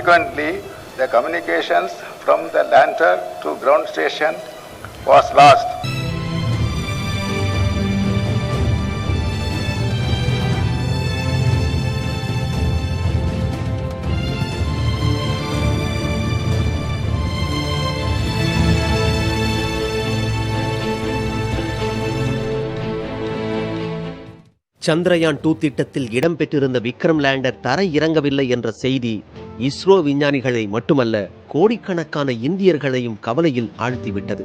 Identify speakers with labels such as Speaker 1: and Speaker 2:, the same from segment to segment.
Speaker 1: Subsequently, the communications from the lander to ground station was lost.
Speaker 2: Chandrayaan 2 திட்டத்தில் இடம்பெற்றிருந்த Vikram lander தரை இறங்கவில்லை என்ற செய்தி இஸ்ரோ விஞ்ஞானிகளை மட்டுமல்ல, கோடிக்கணக்கான இந்தியர்களையும் கவலையில் ஆழ்த்திவிட்டது.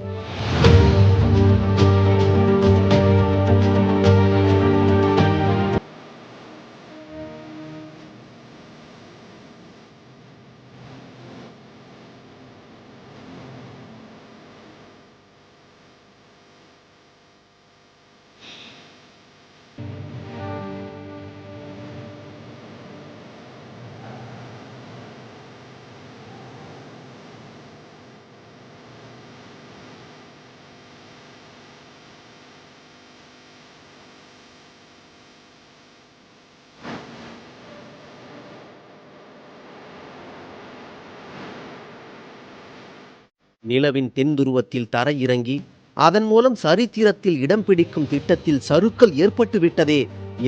Speaker 2: நிலவின் தென் துருவத்தில் தரை இறங்கி அதன் மூலம் சரித்திரத்தில் இடம் பிடிக்கும் திட்டத்தில் சறுக்கல் ஏற்பட்டு விட்டதே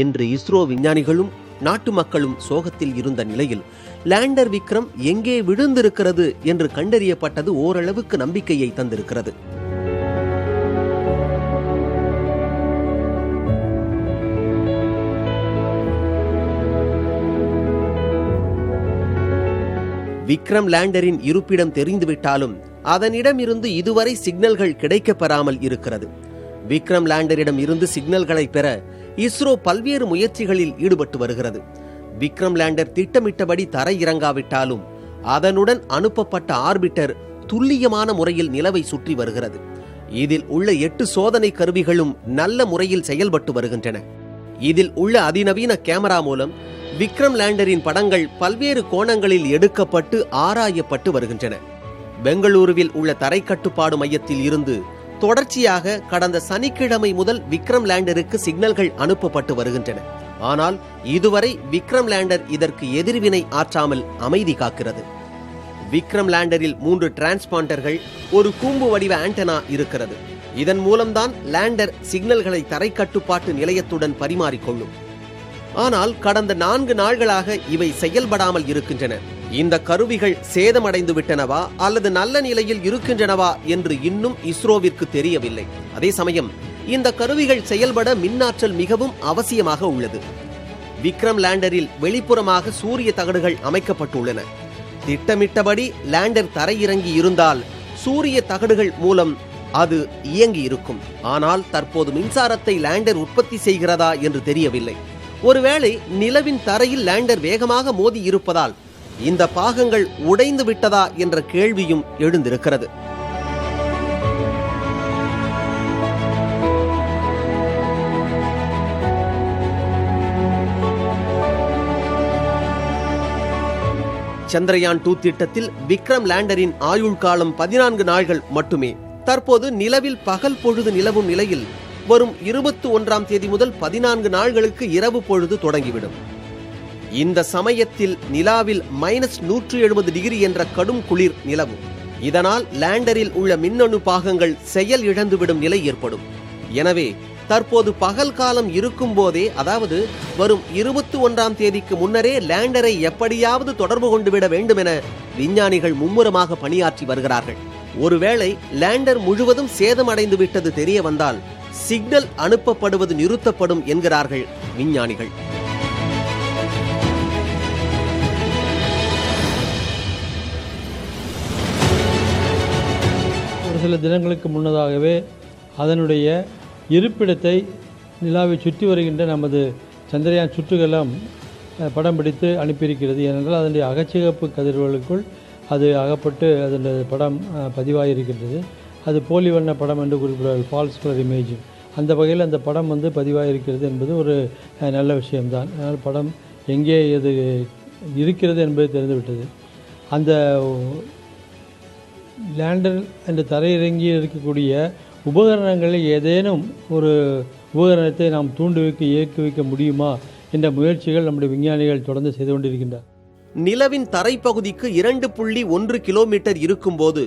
Speaker 2: என்று இஸ்ரோ விஞ்ஞானிகளும் நாட்டு மக்களும் சோகத்தில் இருந்த நிலையில் லேண்டர் விக்ரம் எங்கே விழுந்திருக்கிறது என்று கண்டறியப்பட்டது ஓரளவுக்கு நம்பிக்கையை தந்திருக்கிறது. விக்ரம் லேண்டரின் இருப்பிடம் தெரிந்துவிட்டாலும் அதனிடமிருந்து இதுவரை சிக்னல்கள் கிடைக்கப்பெறாமல் இருக்கிறது. விக்ரம் லேண்டரிடம் இருந்து சிக்னல்களை பெற இஸ்ரோ பல்வேறு முயற்சிகளில் ஈடுபட்டு வருகிறது. விக்ரம் லேண்டர் திட்டமிட்டபடி தரை இறங்காவிட்டாலும் அதனுடன் அனுப்பப்பட்ட ஆர்பிட்டர் துல்லியமான முறையில் நிலவை சுற்றி வருகிறது. இதில் உள்ள 8 சோதனை கருவிகளும் நல்ல முறையில் செயல்பட்டு வருகின்றன. இதில் உள்ள அதிநவீன கேமரா மூலம் விக்ரம் லேண்டரின் படங்கள் பல்வேறு கோணங்களில் எடுக்கப்பட்டு ஆராயப்பட்டு வருகின்றன. பெங்களூருவில் உள்ள தரை கட்டுப்பாடு மையத்தில் இருந்து தொடர்ச்சியாக கடந்த சனிக்கிழமை முதல் விக்ரம் லேண்டருக்கு சிக்னல்கள் அனுப்பப்பட்டு வருகின்றன. ஆனால் இதுவரை விக்ரம் லேண்டர் இதற்கு எதிர்வினை ஆற்றாமல் அமைதி காக்கிறது. விக்ரம் லேண்டரில் 3 டிரான்ஸ்பாண்டர்கள், ஒரு கூம்பு வடிவ ஆண்டனா இருக்கிறது. இதன் மூலம்தான் லேண்டர் சிக்னல்களை தரை கட்டுப்பாட்டு நிலையத்துடன் பரிமாறிக்கொள்ளும். ஆனால் கடந்த 4 நாள்களாக இவை செயல்படாமல் இருக்கின்றன. இந்த கருவிகள் சேதமடைந்து விட்டனவா அல்லது நல்ல நிலையில் இருக்கின்றனவா என்று இன்னும் இஸ்ரோவிற்கு தெரியவில்லை. அதே சமயம் இந்த கருவிகள் செயல்பட மின்னாற்றல் மிகவும் அவசியமாக உள்ளது. விக்ரம் லேண்டரில் வெளிப்புறமாக சூரிய தகடுகள் அமைக்கப்பட்டுள்ளன. திட்டமிட்டபடி லேண்டர் தரையிறங்கி இருந்தால் சூரிய தகடுகள் மூலம் அது இயங்கி இருக்கும். ஆனால் தற்போது மின்சாரத்தை லேண்டர் உற்பத்தி செய்கிறதா என்று தெரியவில்லை. ஒருவேளை நிலவின் தரையில் லேண்டர் வேகமாக மோதி இருப்பதால் இந்த பாகங்கள் உடைந்து விட்டதா என்ற கேள்வியும் எழுந்திருக்கிறது. சந்திரயான் 2 திட்டத்தில் விக்ரம் லேண்டரின் ஆயுள் காலம் 14 நாள்கள் மட்டுமே. தற்போது நிலவில் பகல் பொழுது நிலவும் நிலையில் வரும் 21ஆம் தேதி முதல் 14 நாள்களுக்கு இரவு பொழுது தொடங்கிவிடும். இந்த சமயத்தில் நிலாவில் -170 டிகிரி என்ற கடும் குளிர் நிலவும். இதனால் லேண்டரில் உள்ள மின்னணு பாகங்கள் செயல் இழந்துவிடும் நிலை ஏற்படும். எனவே தற்போது பகல் காலம் இருக்கும் போதே, அதாவது வரும் 21ஆம் தேதிக்கு முன்னரே லேண்டரை எப்படியாவது தொடர்பு கொண்டு விட வேண்டும் என விஞ்ஞானிகள் மும்முரமாக பணியாற்றி வருகிறார்கள். ஒருவேளை லேண்டர் முழுவதும் சேதமடைந்து விட்டது தெரிய வந்தால் சிக்னல் அனுப்பப்படுவது நிறுத்தப்படும் என்கிறார்கள் விஞ்ஞானிகள்.
Speaker 3: ஒரு சில தினங்களுக்கு முன்னதாகவே அதனுடைய இருப்பிடத்தை நிலாவை சுற்றி வருகின்ற நமது சந்திரயான் சுற்றுகலம் படம் பிடித்து அனுப்பியிருக்கிறது. ஏனென்றால் அதனுடைய அகச்சிகப்பு கதிர்களுக்குள் அது அகப்பட்டு அதனுடைய படம் பதிவாகியிருக்கின்றது. அது போலி வண்ண படம் என்று குறிப்பிடுவார்கள், ஃபால்ஸ் கலர் இமேஜ். அந்த வகையில் அந்த படம் பதிவாகியிருக்கிறது என்பது ஒரு நல்ல விஷயம்தான். அதனால் படம் எங்கே இது இருக்கிறது என்பது தெரிந்துவிட்டது. அந்த லேண்டர் என்ற தரையிறங்கி இருக்கக்கூடிய உபகரணங்களில் ஏதேனும் ஒரு உபகரணத்தை நாம் தூண்டி வைக்க இயக்கி வைக்க முடியுமா என்ற முயற்சிகள் நம்முடைய விஞ்ஞானிகள் தொடர்ந்து செய்து கொண்டிருக்கின்றனர்.
Speaker 2: நிலவின் தரைப்பகுதிக்கு 2.1 கிலோமீட்டர் இருக்கும்போது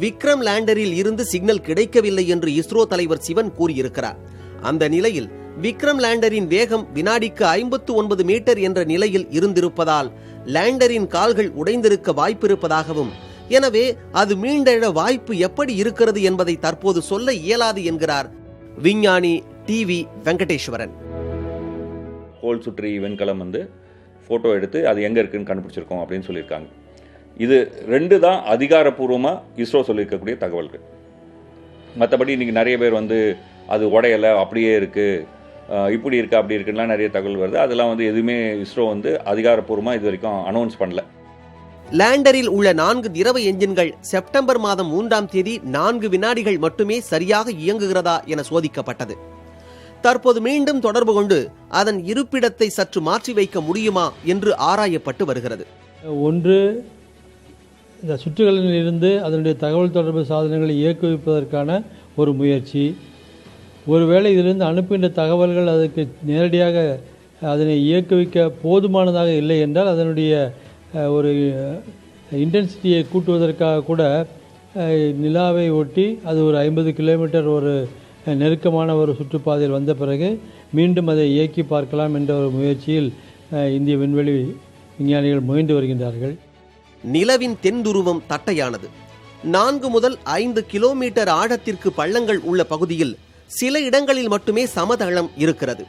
Speaker 2: விக்ரம் லேண்டரில் இருந்து சிக்னல் கிடைக்கவில்லை என்று இஸ்ரோ தலைவர் சிவன் கூறியிருக்கிறார். அந்த நிலையில் விக்ரம் லேண்டரின் வேகம் வினாடிக்கு 59 மீட்டர் என்ற நிலையில் இருந்திருப்பதால் லேண்டரின் கால்கள் உடைந்திருக்க வாய்ப்பிருப்பதாகவும், எனவே அது மீண்டெழ வாய்ப்பு எப்படி இருக்கிறது என்பதை தற்போது சொல்ல இயலாது என்கிறார் விஞ்ஞானி டிவி வெங்கடேஸ்வரன்.
Speaker 4: கோள் சுற்றி விண்கலம் ஃபோட்டோ எடுத்து அது எங்கே இருக்குன்னு கண்டுபிடிச்சிருக்கோம் அப்படின்னு சொல்லியிருக்காங்க. இது 2 தான் அதிகாரப்பூர்வமாக இஸ்ரோ சொல்லியிருக்கக்கூடிய தகவல்கள். மற்றபடி இன்றைக்கி நிறைய பேர் அது உடையலை, அப்படியே இருக்குது, இப்படி இருக்குது, அப்படி இருக்குன்னா நிறைய தகவல் வருது. அதெல்லாம் எதுவுமே இஸ்ரோ அதிகாரப்பூர்வமாக இது வரைக்கும் அனௌன்ஸ் பண்ணல.
Speaker 2: லேண்டரில் உள்ள 4 திரவ என்ஜின்கள் செப்டம்பர் மாதம் 3ஆம் தேதி 4 வினாடிகள் மட்டுமே சரியாக இயங்குகிறதா என சோதிக்கப்பட்டது. தற்போது மீண்டும் தொடர்பு கொண்டு அதன் இருப்பிடத்தை சற்று மாற்றி வைக்க முடியுமா என்று ஆராயப்பட்டு வருகிறது.
Speaker 3: ஒன்று, இந்த சுற்றுகளில் இருந்து அதனுடைய தகவல் தொடர்பு சாதனங்களை இயக்குவிப்பதற்கான ஒரு முயற்சி. ஒருவேளை இதிலிருந்து அனுப்புகின்ற தகவல்கள் அதுக்கு நேரடியாக அதனை இயக்குவிக்க போதுமானதாக இல்லை என்றால் அதனுடைய ஒரு இன்டென்சிட்டியை கூட்டுவதற்காக கூட நிலாவை ஒட்டி அது ஒரு 50 கிலோமீட்டர் ஒரு நெருக்கமான ஒரு சுற்றுப்பாதையில் வந்த பிறகு மீண்டும் அதை இயக்கி பார்க்கலாம் என்ற ஒரு முயற்சியில் இந்திய விண்வெளி விஞ்ஞானிகள் முயன்று வருகின்றார்கள்.
Speaker 2: நிலவின் தென் துருவம் தட்டையானது. 4 முதல் 5 கிலோமீட்டர் ஆழத்திற்கு பள்ளங்கள் உள்ள பகுதியில் சில இடங்களில் மட்டுமே சமதளம் இருக்கிறது.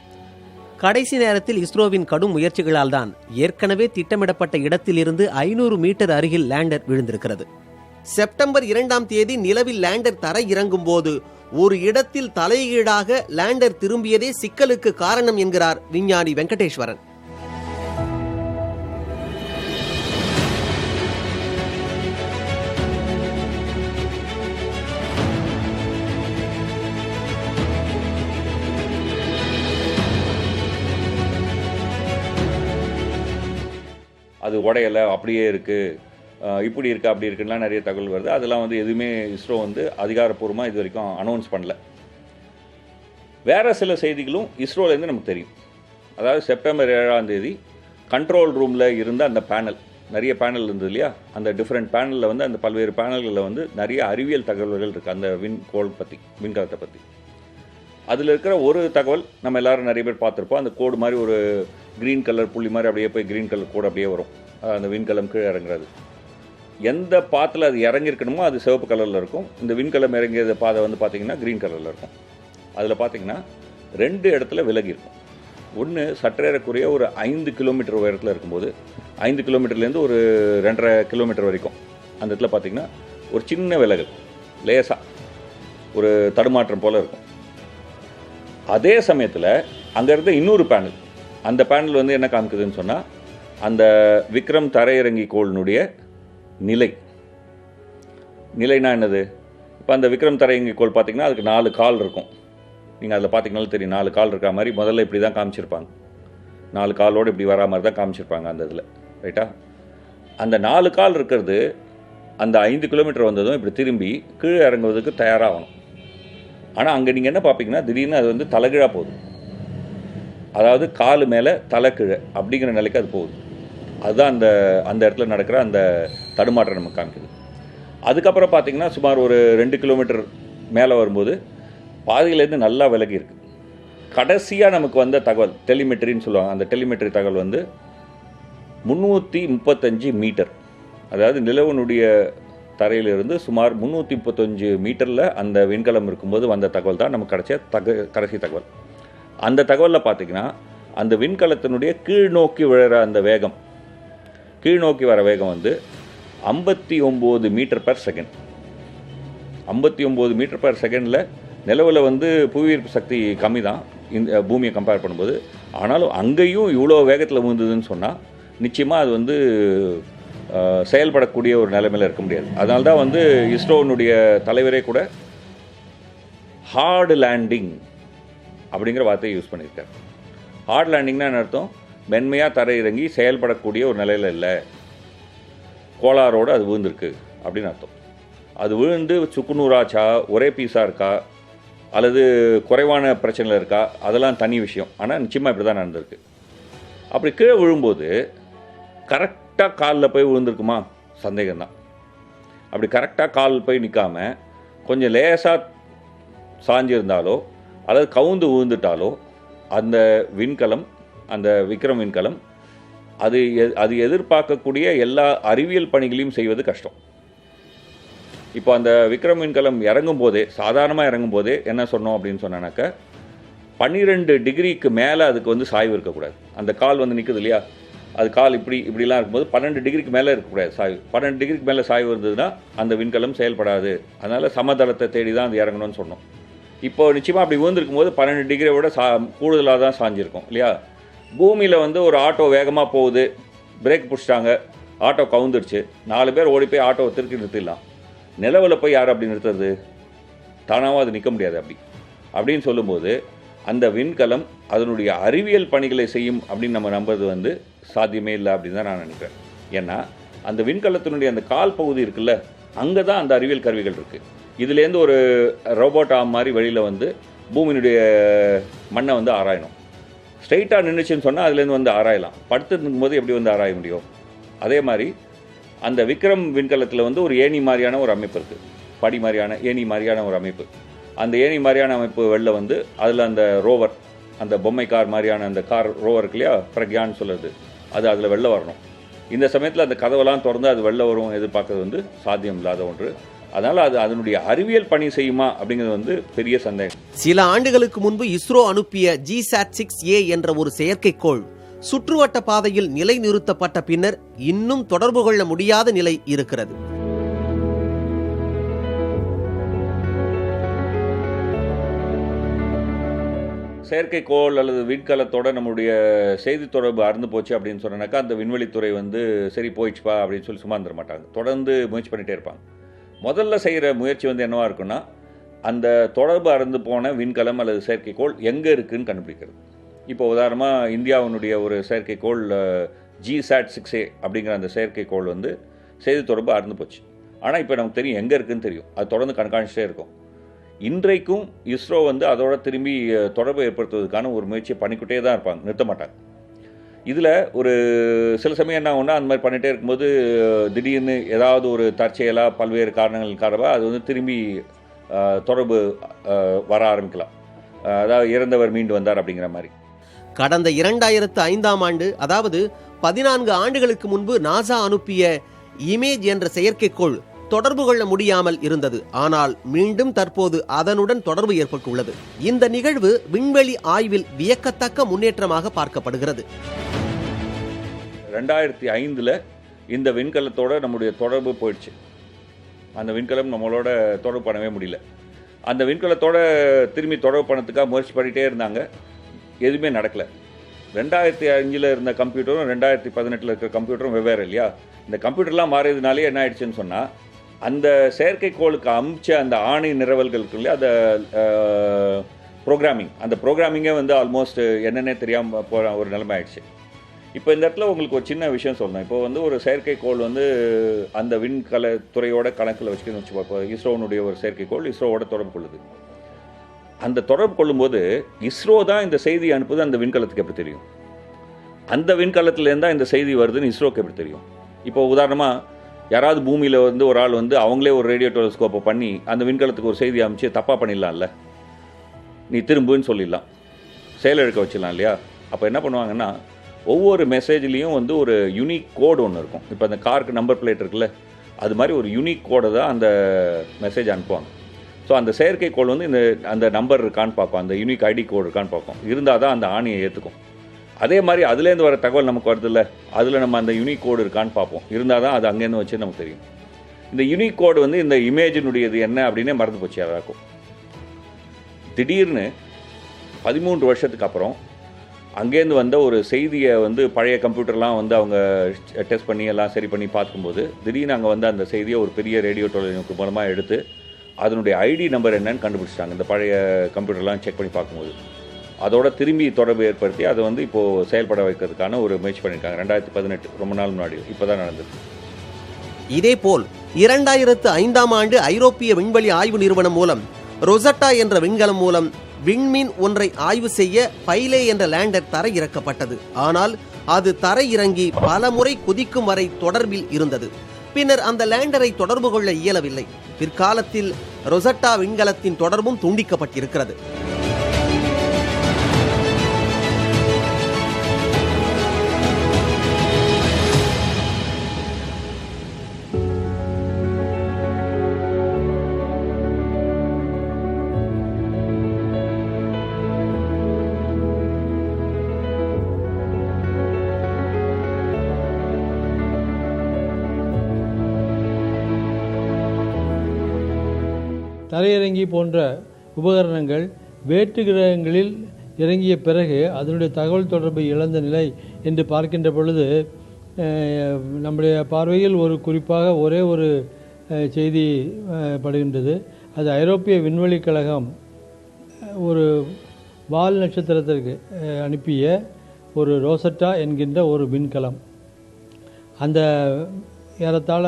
Speaker 2: கடைசி நேரத்தில் இஸ்ரோவின் கடும் முயற்சிகளால் தான் ஏற்கனவே திட்டமிடப்பட்ட இடத்திலிருந்து 500 மீட்டர் அருகில் லேண்டர் விழுந்திருக்கிறது. செப்டம்பர் 2ஆம் தேதி நிலவில் லேண்டர் தரை இறங்கும் போது ஒரு இடத்தில் தலைகீழாக லேண்டர் திரும்பியதே சிக்கலுக்கு காரணம் என்கிறார் விஞ்ஞானி வெங்கடேஸ்வரன்.
Speaker 4: அது உடையலை, அப்படியே இருக்குது, இப்படி இருக்குது, அப்படி இருக்குன்னா நிறைய தகவல் வருது. அதெல்லாம் எதுவுமே இஸ்ரோ அதிகாரப்பூர்வமாக இது வரைக்கும் அனௌன்ஸ் பண்ணல. வேறு சில செய்திகளும் இஸ்ரோலேருந்து நமக்கு தெரியும். அதாவது செப்டம்பர் 7ஆம் தேதி கண்ட்ரோல் ரூமில் இருந்த அந்த பேனல், நிறைய பேனல் இருந்தது இல்லையா, அந்த டிஃப்ரெண்ட் பேனலில் அந்த பல்வேறு பேனல்களில் நிறைய அறிவியல் தகவல்கள் இருக்குது அந்த விண்கலத்தை பற்றி. அதில் இருக்கிற ஒரு தகவல் நம்ம எல்லோரும் நிறைய பேர் பார்த்துருப்போம். அந்த கோடு மாதிரி ஒரு க்ரீன் கலர் புள்ளி மாதிரி அப்படியே போய் க்ரீன் கலர் கோடு அப்படியே வரும். அந்த விண்கலம் கீழே இறங்குறது எந்த பாத்தில் அது இறங்கியிருக்கணுமோ அது சிவப்பு கலரில் இருக்கும். இந்த விண்கலம் இறங்கிய பாதை பார்த்திங்கன்னா க்ரீன் கலரில் இருக்கும். அதில் பார்த்திங்கன்னா 2 இடத்துல விலகி இருக்கும். ஒன்று சற்றேறக்குறைய ஒரு 5 கிலோமீட்டர் உயரத்தில் இருக்கும்போது 5 கிலோமீட்டர்லேருந்து ஒரு 2.5 கிலோமீட்டர் வரைக்கும் அந்த இடத்துல பார்த்திங்கன்னா ஒரு சின்ன விலகல், லேசாக ஒரு தடுமாற்றம் போல் இருக்கும். அதே சமயத்தில் அங்கே இருந்த இன்னொரு பேனல், அந்த பேனல் என்ன காமிக்குதுன்னு சொன்னால் அந்த விக்ரம் தரையிறங்கி கோளினுடைய நிலைனா என்னது. இப்போ அந்த விக்ரம் தரையிறங்கி கோள் பார்த்திங்கன்னா அதுக்கு 4 கால் இருக்கும். நீங்கள் அதில் பார்த்திங்கனாலும் தெரியும், 4 கால் இருக்கிற மாதிரி முதல்ல இப்படி தான் காமிச்சிருப்பாங்க. 4 காலோடு இப்படி வரா மாதிரி தான் காமிச்சிருப்பாங்க அந்த இதில், ரைட்டா. அந்த 4 கால் இருக்கிறது அந்த 5 கிலோமீட்டர் வந்ததும் இப்படி திரும்பி கீழே இறங்குவதற்கு தயாராகணும். ஆனால் அங்கே நீங்கள் என்ன பார்ப்பீங்கன்னா திடீர்னு அது தலைகீழாக போகுது. அதாவது காலு மேலே தலை கீழே அப்படிங்கிற நிலைக்கு அது போகுது. அதுதான் அந்த இடத்துல நடக்கிற அந்த தடுமாற்றம் நமக்கு காமிக்குது. அதுக்கப்புறம் பார்த்திங்கன்னா சுமார் ஒரு 2 கிலோமீட்டர் மேலே வரும்போது பாதையிலேருந்து நல்லா விலகி இருக்குது. கடைசியாக நமக்கு வந்த தகவல் டெலிமெட்ரின்னு சொல்லுவாங்க. அந்த டெலிமெட்ரி தகவல் 335 மீட்டர், அதாவது நிலவனுடைய தரையிலிருந்து சுமார் 335 மீட்டரில் அந்த விண்கலம் இருக்கும்போது வந்த தகவல் தான் நமக்கு கிடைச்ச கடைசி தகவல். அந்த தகவலில் பார்த்திங்கன்னா அந்த விண்கலத்தினுடைய கீழ்நோக்கி விழுற அந்த வேகம், கீழ்நோக்கி வர வேகம் 59 metre per second. 59 metre per செகண்டில் நிலவில் புவியீர்ப்பு சக்தி கம்மி தான் இந்த பூமியை கம்பேர் பண்ணும்போது. ஆனாலும் அங்கேயும் இவ்வளோ வேகத்தில் விழுந்ததுன்னு சொன்னால் நிச்சயமாக அது செயல்படக்கூடிய ஒரு நிலைமையில் இருக்க முடியாது. அதனால தான் இஸ்ரோனுடைய தலைவரே கூட ஹார்டு லேண்டிங் அப்படிங்கிற வார்த்தையை யூஸ் பண்ணியிருக்கார். ஹார்ட் லேண்டிங்னா என்ன அர்த்தம்? மென்மையாக தரை இறங்கி செயல்படக்கூடிய ஒரு நிலையில் இல்லை, கோளாரோடு அது விழுந்திருக்கு அப்படின்னு அர்த்தம். அது விழுந்து சுக்குநூறாச்சா, ஒரே பீஸாக இருக்கா, அல்லது குறைவான பிரச்சனையில் இருக்கா, அதெல்லாம் தனி விஷயம். ஆனால் நிச்சயமாக இப்படி தான் நடந்திருக்கு. அப்படி கீழே விழும்போது கரெக்டாக கரெக்டாக காலில் போய் விழுந்திருக்குமா சந்தேகம்தான். அப்படி கரெக்டாக கால் போய் நிற்காம கொஞ்சம் லேசாக சாஞ்சிருந்தாலோ அல்லது கவுந்து விழுந்துட்டாலோ அந்த விண்கலம், அந்த விக்ரம் விண்கலம் அது எதிர்பார்க்கக்கூடிய எல்லா அறிவியல் பணிகளையும் செய்வது கஷ்டம். இப்போ அந்த விக்ரம் விண்கலம் இறங்கும் போதே, சாதாரணமாக இறங்கும் போதே என்ன சொன்னோம் அப்படின்னு சொன்னாக்க, 12 டிகிரிக்கு மேலே அதுக்கு வந்து சாய்வு இருக்கக்கூடாது. அந்த கால் வந்து நிற்குது இல்லையா, அது கால் இப்படிலாம் இருக்கும்போது 12 டிகிரிக்கு மேலே இருக்கக்கூடாது சாய்வு. 12 டிகிரிக்கு மேலே சாய்வு இருந்ததுன்னா அந்த விண்கலம் செயல்படாது. அதனால் சமதளத்தை தேடி தான் அது இறங்கணும்னு சொன்னோம். இப்போ நிச்சயமாக அப்படி விழுந்திருக்கும் போது 12 டிகிரியை விட கூடுதலாக தான் சாஞ்சிருக்கும் இல்லையா. பூமியில் வந்து ஒரு ஆட்டோ வேகமாக போகுது, பிரேக் பிடிச்சிட்டாங்க, ஆட்டோ கவுந்துருச்சு, 4 பேர் ஓடி போய் ஆட்டோவை திருப்பி நிறுத்திடலாம். நிலவில் போய் யார் அப்படி நிறுத்துறது? தானாகவும் அது நிற்க முடியாது. அப்படின்னு சொல்லும்போது அந்த விண்கலம் அதனுடைய அறிவியல் பணிகளை செய்யும் அப்படின்னு நம்ம நம்புறது வந்து சாத்தியமே இல்லை அப்படின்னு தான் நான் நினைக்கிறேன். ஏன்னா அந்த விண்கலத்தினுடைய அந்த கால் பகுதி இருக்குல்ல, அங்கே தான் அந்த அறிவியல் கருவிகள் இருக்குது. இதுலேருந்து ஒரு ரோபோட் ஆம் மாதிரி வெளியில் வந்து பூமியினுடைய மண்ணை வந்து ஆராயணும். ஸ்ட்ரெயிட்டாக நின்றுச்சுன்னு சொன்னால் அதுலேருந்து வந்து ஆராயலாம். படுத்து இருக்கும்போது எப்படி வந்து ஆராய முடியும்? அதே மாதிரி அந்த விக்ரம் விண்கலத்தில் வந்து ஒரு ஏணி மாதிரியான ஒரு அமைப்பு இருக்குது, படி மாதிரியான ஏணி மாதிரியான ஒரு அமைப்பு. அந்த ஏணி மாதிரியான அமைப்பு வெளில வந்து அதில் அந்த ரோவர், அந்த பொம்மை கார் மாதிரியான அந்த கார் ரோவர் இருக்கு இல்லையா, பிரக்யான்னு சொல்லுறது, அது அதில் வெளில வரணும். இந்த சமயத்தில் அந்த கதவெல்லாம் திறந்து அது வெளில வரும் எதிர்பார்க்கறது வந்து சாத்தியம் இல்லாத ஒன்று. அதனால் அது அதனுடைய அறிவியல் பணி செய்யுமா அப்படிங்கிறது வந்து பெரிய சந்தேகம்.
Speaker 2: சில ஆண்டுகளுக்கு முன்பு இஸ்ரோ அனுப்பிய GSAT-6A என்ற ஒரு செயற்கைக்கோள் சுற்றுவட்ட பாதையில் நிலைநிறுத்தப்பட்ட பின்னர் இன்னும் தொடர்பு கொள்ள முடியாத நிலை இருக்கிறது.
Speaker 4: செயற்கைக்கோள் அல்லது விண்கலத்தோட நம்மளுடைய செய்தி தொடர்பு அறுந்து போச்சு அப்படின்னு சொன்னாக்கா அந்த விண்வெளித்துறை வந்து சரி போயிடுச்சுப்பா அப்படின்னு சொல்லி சும்மா இருந்துட மாட்டாங்க. தொடர்ந்து முயற்சி பண்ணிகிட்டே இருப்பாங்க. முதல்ல செய்கிற முயற்சி வந்து என்னவா இருக்குன்னா, அந்த தொடர்பு அறுந்து போன விண்கலம் அல்லது செயற்கைக்கோள் எங்கே இருக்குதுன்னு கண்டுபிடிக்கிறது. இப்போ உதாரணமாக இந்தியாவினுடைய ஒரு செயற்கைக்கோள் GSAT-6A அப்படிங்கிற அந்த செயற்கைக்கோள் வந்து செய்தி தொடர்பு அறுந்து போச்சு. ஆனால் இப்போ நமக்கு தெரியும் எங்கே இருக்குதுன்னு தெரியும். அது தொடர்ந்து கண்காணிச்சிட்டே இருக்கும். இன்றைக்கும் இஸ்ரோ வந்து அதோட திரும்பி தொடர்பு ஏற்படுத்துவதற்கான ஒரு முயற்சியை பண்ணிக்கிட்டே தான் இருப்பாங்க, நிறுத்த மாட்டாங்க. இதில் ஒரு சில சமயம் என்ன ஆகும்னா, அந்த மாதிரி பண்ணிகிட்டே இருக்கும்போது திடீர்னு ஏதாவது ஒரு தற்செயலாக பல்வேறு காரணங்கள் காரணமாக அது வந்து திரும்பி தொடர்பு வர ஆரம்பிக்கலாம். அதாவது இறந்தவர் மீண்டு வந்தார் அப்படிங்கிற மாதிரி.
Speaker 2: கடந்த 2005ஆம் ஆண்டு, அதாவது 14 ஆண்டுகளுக்கு முன்பு நாசா அனுப்பிய இமேஜ் என்ற செயற்கைக்கோள் தொடர்பு கொள்ள முடியாமல் இருந்தது. ஆனால் மீண்டும் தற்போது அதனுடன் தொடர்பு ஏற்பட்டுள்ளது. இந்த நிகழ்வு விண்வெளி ஆய்வில் வியக்கத்தக்க முன்னேற்றமாக பார்க்கப்படுகிறது.
Speaker 4: 2005 இந்த விண்கலத்தோட நம்முடைய தொடர்பு போயிடுச்சு. அந்த விண்கலம் நம்மளோட தொடர்பு பண்ணவே முடியல. அந்த விண்கலத்தோட திரும்பி தொடர்பு பண்ணதுக்காக முயற்சி பண்ணிகிட்டே இருந்தாங்க, எதுவுமே நடக்கலை. 2005 இருந்த கம்ப்யூட்டரும் 2018 இருக்கிற கம்ப்யூட்டரும் வெவ்வேறு இல்லையா. இந்த கம்ப்யூட்டர்லாம் மாறியதுனாலே என்ன ஆயிடுச்சுன்னு சொன்னால், அந்த செயற்கைக்கோளுக்கு அமிச்ச அந்த ஆணை நிரவல்களுக்கு இல்லையா, அந்த ப்ரோக்ராமிங், அந்த ப்ரோக்ராமிங்கே வந்து ஆல்மோஸ்ட் என்னென்னே தெரியாமல் போகிற ஒரு நிலைமை ஆயிடுச்சு. இப்போ இந்த இடத்துல உங்களுக்கு ஒரு சின்ன விஷயம் சொல்லணும். இப்போ வந்து ஒரு செயற்கைக்கோள் வந்து அந்த விண்கல துறையோட கணக்கில் வச்சுக்கணும்னு வச்சுப்போம். இப்போ இஸ்ரோனுடைய ஒரு செயற்கைக்கோள் இஸ்ரோவோட தொடர்பு கொள்ளுது. அந்த தொடர்பு கொள்ளும்போது இஸ்ரோ தான் இந்த செய்தி அனுப்புது அந்த விண்கலத்துக்கு எப்படி தெரியும்? அந்த விண்கலத்துலேருந்து தான் இந்த செய்தி வருதுன்னு இஸ்ரோக்கு எப்படி தெரியும்? இப்போ உதாரணமாக யாராவது பூமியில் வந்து ஒரு ஆள் வந்து அவங்களே ஒரு ரேடியோ டெலிஸ்கோப்பை பண்ணி அந்த விண்கலத்துக்கு ஒரு செய்தி அமைச்சு தப்பாக பண்ணிடலாம்ல, நீ திரும்புன்னு சொல்லிடலாம், செயலிழக்க வச்சிடலாம் இல்லையா. அப்போ என்ன பண்ணுவாங்கன்னா, ஒவ்வொரு மெசேஜ்லேயும் வந்து ஒரு யூனிக் கோடு ஒன்று இருக்கும். இப்போ அந்த காருக்கு நம்பர் பிளேட் இருக்குல்ல, அது மாதிரி ஒரு யூனிக் கோடை தான் அந்த மெசேஜ் அனுப்புவாங்க. ஸோ அந்த செயற்கைக்கோள் வந்து அந்த நம்பர் இருக்கான்னு பார்க்கும், அந்த யூனிக் ஐடி கோடு இருக்கான்னு பார்க்கும். இருந்தால் தான் அந்த ஆணையை ஏற்றுக்கும். அதே மாதிரி அதுலேருந்து வர தகவல் நமக்கு வருதுல்ல, அதில் நம்ம அந்த யூனிக் கோடு இருக்கான்னு பார்ப்போம். இருந்தால் தான் அது அங்கேருந்து வச்சு நமக்கு தெரியும். இந்த யூனிக் கோடு வந்து இந்த இமேஜினுடையது என்ன அப்படின்னே மறந்து போச்சு யாராக்கும். திடீர்னு 13 வருஷத்துக்கு அப்புறம் அங்கேருந்து வந்த ஒரு செய்தியை வந்து பழைய கம்ப்யூட்டர்லாம் வந்து அவங்க டெஸ்ட் பண்ணி எல்லாம் சரி பண்ணி பார்க்கும்போது திடீர்னு அங்கே வந்து அந்த செய்தியை ஒரு பெரிய ரேடியோ தொலைநோக்கு மூலமாக எடுத்து அதனுடைய ஐடி நம்பர் என்னன்னு கண்டுபிடிச்சிட்டாங்க. இந்த பழைய கம்ப்யூட்டர்லாம் செக் பண்ணி பார்க்கும்போது அதோட திரும்பி தொடர்பு ஏற்படுத்தி அதை வந்து இப்போது செயல்பட வைக்கிறதுக்கான ஒரு முயற்சி பண்ணியிருக்காங்க. 2018, ரொம்ப நாள் முன்னாடி, இப்போ தான் நடந்தது.
Speaker 2: இதேபோல் 2005ஆம் ஆண்டு ஐரோப்பிய விண்வெளி ஆய்வு நிறுவனம் மூலம் ரொசட்டா என்ற விண்கலம் மூலம் விண்மீன் ஒன்றை ஆய்வு செய்ய பைலே என்ற லேண்டர் தரை இறக்கப்பட்டது. ஆனால் அது தரை இறங்கி பல முறை குதிக்கும் வரை தொடர்பில் இருந்தது. பின்னர் அந்த லேண்டரை தொடர்பு கொள்ள இயலவில்லை. பிற்காலத்தில் ரொசட்டா விண்கலத்தின் தொடர்பும் துண்டிக்கப்பட்டிருக்கிறது.
Speaker 3: தரையிறங்கி போன்ற உபகரணங்கள் வேற்று கிரகங்களில் இறங்கிய பிறகு அதனுடைய தகவல் தொடர்பை இழந்த நிலை என்று பார்க்கின்ற பொழுது நம்முடைய பார்வையில் ஒரு குறிப்பாக ஒரே ஒரு செய்தி படுகின்றது. அது ஐரோப்பிய விண்வெளி கழகம் ஒரு வால் நட்சத்திரத்திற்கு அனுப்பிய ஒரு ரோசட்டா என்கின்ற ஒரு விண்கலம். அந்த ஏறத்தாழ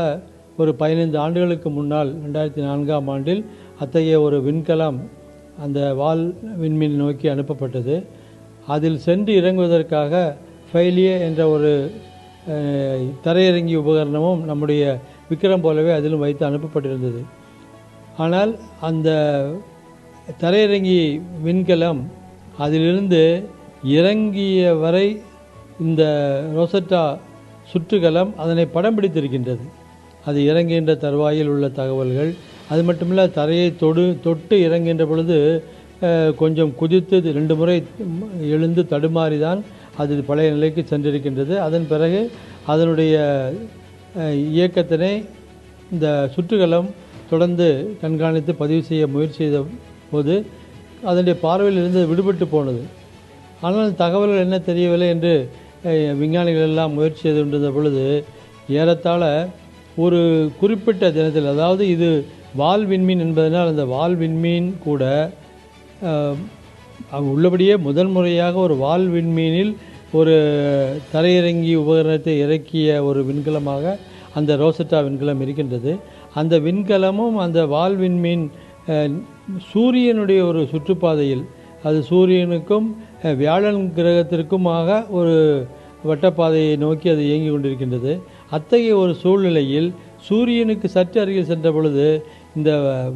Speaker 3: ஒரு 15 ஆண்டுகளுக்கு முன்னால் 2004ஆம் ஆண்டில் அத்தகைய ஒரு விண்கலம் அந்த வால் விண்மீன் நோக்கி அனுப்பப்பட்டது. அதில் சென்று இறங்குவதற்காக ஃபைலியே என்ற ஒரு தரையிறங்கி உபகரணமும் நம்முடைய விக்ரம் போலவே அதிலும் வைத்து அனுப்பப்பட்டிருந்தது. ஆனால் அந்த தரையிறங்கி விண்கலம் அதிலிருந்து இறங்கிய வரை இந்த ரோசட்டா சுற்றுகலம் அதனை படம் பிடித்திருக்கின்றது. அது இறங்குகின்ற தருவாயில் உள்ள தகவல்கள், அது மட்டுமில்ல தரையை தொட்டு இறங்குகின்ற பொழுது கொஞ்சம் குதித்து 2 முறை எழுந்து தடுமாறி தான் அது பழைய நிலைக்கு சென்றிருக்கின்றது. அதன் பிறகு அதனுடைய இயக்கத்தினை இந்த சுற்றுகலம் தொடர்ந்து கண்காணித்து பதிவு செய்ய முயற்சி செய்த போது அதனுடைய பார்வையில் இருந்து விடுபட்டு போனது. ஆனால் தகவல்கள் என்ன தெரியவில்லை என்று விஞ்ஞானிகள் எல்லாம் முயற்சி செய்து கொண்டிருந்த பொழுது ஏறத்தாழ ஒரு குறிப்பிட்ட தினத்தில், அதாவது இது வால் விண்மீன் என்பதனால் அந்த வால் விண்மீன் கூட உள்ளபடியே முதல் முறையாக ஒரு வால் விண்மீனில் ஒரு தரையிறங்கி உபகரணத்தை இறக்கிய ஒரு விண்கலமாக அந்த ரோசட்டா விண்கலம் இருக்கின்றது. அந்த விண்கலமும் அந்த வால் விண்மீன் சூரியனுடைய ஒரு சுற்றுப்பாதையில், அது சூரியனுக்கும் வியாழன் கிரகத்திற்குமாக ஒரு வட்டப்பாதையை நோக்கி அது இயங்கி கொண்டிருக்கின்றது. அத்தகைய ஒரு சூழ்நிலையில் சூரியனுக்கு சற்று அருகில் சென்ற பொழுது இந்த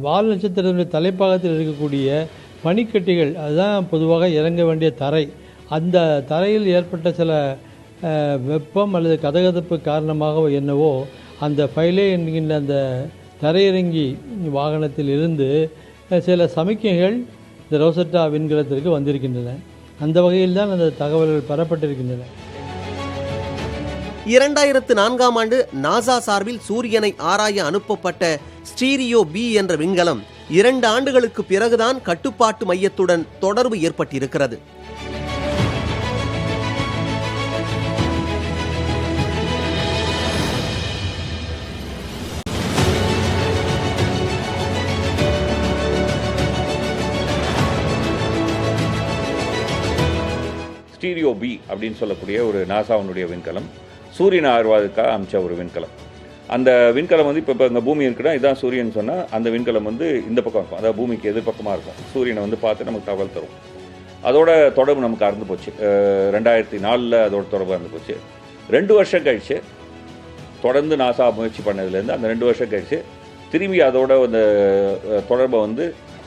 Speaker 3: வால் நட்சத்திரத்தினுடைய தலைப்பாகத்தில் இருக்கக்கூடிய பனிக்கட்டிகள், அதுதான் பொதுவாக இறங்க வேண்டிய தரை, அந்த தரையில் ஏற்பட்ட சில வெப்பம் அல்லது கதகதப்பு காரணமாக என்னவோ அந்த ஃபைலே என்கின்ற அந்த தரையிறங்கி வாகனத்தில் இருந்து சில சமிக்கைகள் இந்த ரோசட்டா விண்கலத்திற்கு வந்திருக்கின்றன. அந்த வகையில் தான் அந்த தகவல்கள் பெறப்பட்டிருக்கின்றன.
Speaker 2: 2004ஆம் ஆண்டு நாசா சார்பில் சூரியனை ஆராய அனுப்பப்பட்ட ஸ்டீரியோ பி என்ற விண்கலம் 2 ஆண்டுகளுக்கு பிறகுதான் கட்டுப்பாட்டு மையத்துடன் தொடர்பு ஏற்பட்டிருக்கிறது.
Speaker 4: ஸ்டீரியோ பி அப்படின்னு சொல்லக்கூடிய ஒரு நாசாவுடைய விண்கலம், சூரியனை ஆய்வதற்காக அமைச்ச ஒரு விண்கலம். அந்த விண்கலம் வந்து இப்போ இங்கே பூமி இருக்குன்னா இதுதான் சூரியன் சொன்னால் அந்த விண்கலம் வந்து இந்த பக்கம் இருக்கும், அதாவது பூமிக்கு எதிர்பக்கமாக இருக்கும். சூரியனை வந்து பார்த்து நமக்கு தகவல் தரும். அதோட தொடர்பு நமக்கு அறந்து போச்சு. 2004 அதோட தொடர்பு அறந்து போச்சு. 2 வருஷம் கழிச்சு தொடர்ந்து நாசா முயற்சி பண்ணதுலேருந்து அந்த 2 வருஷம் கழிச்சு திரும்பி அதோட அந்த தொடர்பை வந்து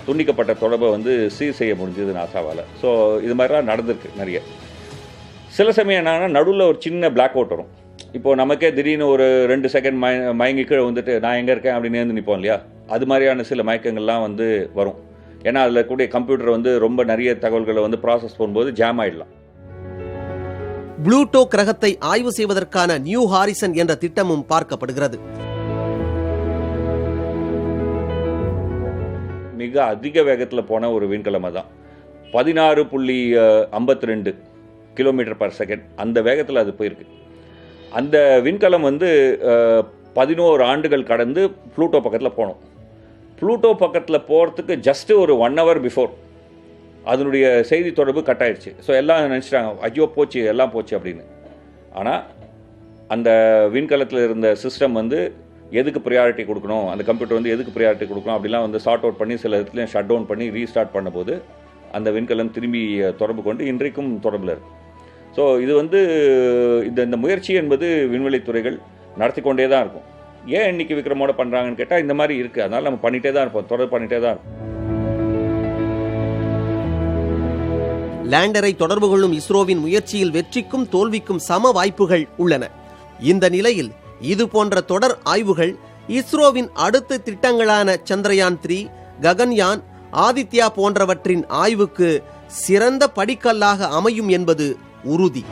Speaker 4: துண்டிக்கப்பட்ட தொடர்பை வந்து சீர் செய்ய முடிஞ்சது நாசாவால். ஸோ இது மாதிரிலாம் நடந்திருக்கு நிறைய. சில சமயம் என்னன்னா நடுவில் ஒரு சின்ன பிளாக் அவுட் வரும். இப்போது நமக்கே திடீர்னு ஒரு 2 செகண்ட் மயங்கி கீழே வந்துட்டு நான் எங்கே இருக்கேன் அப்படின்னு நேர்ந்து நிற்போம் இல்லையா, அது மாதிரியான சில மயக்கங்கள்லாம் வந்து வரும். ஏன்னா அதில் கூடிய கம்ப்யூட்டர் வந்து ரொம்ப நிறைய தகவல்களை வந்து ப்ராசஸ் பண்ணும்போது ஜாம் ஆகிடலாம்.
Speaker 2: புளூட்டோ கிரகத்தை ஆய்வு செய்வதற்கான நியூ ஹாரிசன் என்ற திட்டமும் பார்க்கப்படுகிறது.
Speaker 4: மிக அதிக வேகத்தில் போன ஒரு விண்கலம் தான். 16.52 km/s அந்த வேகத்தில் அது போயிருக்கு. அந்த விண்கலம் வந்து 11 ஆண்டுகள் கடந்து ப்ளூட்டோ பக்கத்தில் போனோம். ப்ளூட்டோ பக்கத்தில் போகிறதுக்கு ஜஸ்ட்டு ஒரு 1 hour பிஃபோர் அதனுடைய செய்தி தொடர்பு கட் ஆயிடுச்சு. ஸோ எல்லாம் நினச்சிட்டாங்க ஐயோ போச்சு எல்லாம் போச்சு அப்படின்னு. ஆனால் அந்த விண்கலத்தில் இருந்த சிஸ்டம் வந்து எதுக்கு ப்ரியாரிட்டி கொடுக்கணும், அந்த கம்ப்யூட்டர் வந்து எதுக்கு ப்ரியாரிட்டி கொடுக்கணும் அப்படிலாம் வந்து சார்ட் அவுட் பண்ணி சில இடத்துலையும் ஷட் டவுன் பண்ணி ரீஸ்டார்ட் பண்ணும்போது அந்த விண்கலம் திரும்பி தொடர்பு கொண்டு இன்றைக்கும் தொடர்பில் இருக்குது. ஸோ இது வந்து இந்த முயற்சி என்பது விண்வெளித்துறைகள் நடத்தி கொண்டே தான் இருக்கும். ஏன் இன்னைக்கு விக்ரமோட பண்ணுறாங்கன்னு கேட்டால் இந்த மாதிரி இருக்குது, அதனால் நம்ம பண்ணிகிட்டே தான் இருப்போம், தொடர் பண்ணிகிட்டே தான் இருப்போம்.
Speaker 2: லேண்டரை தொடர்பு கொள்ளும் இஸ்ரோவின் முயற்சியில் வெற்றிக்கும் தோல்விக்கும் சம வாய்ப்புகள் உள்ளன. இந்த நிலையில் இது போன்ற தொடர் ஆய்வுகள் இஸ்ரோவின் அடுத்த திட்டங்களான சந்திரயான் 3, ககன்யான், ஆதித்யா போன்றவற்றின் ஆய்வுக்கு சிறந்த படிக்கல்லாக அமையும் என்பது உறுதி.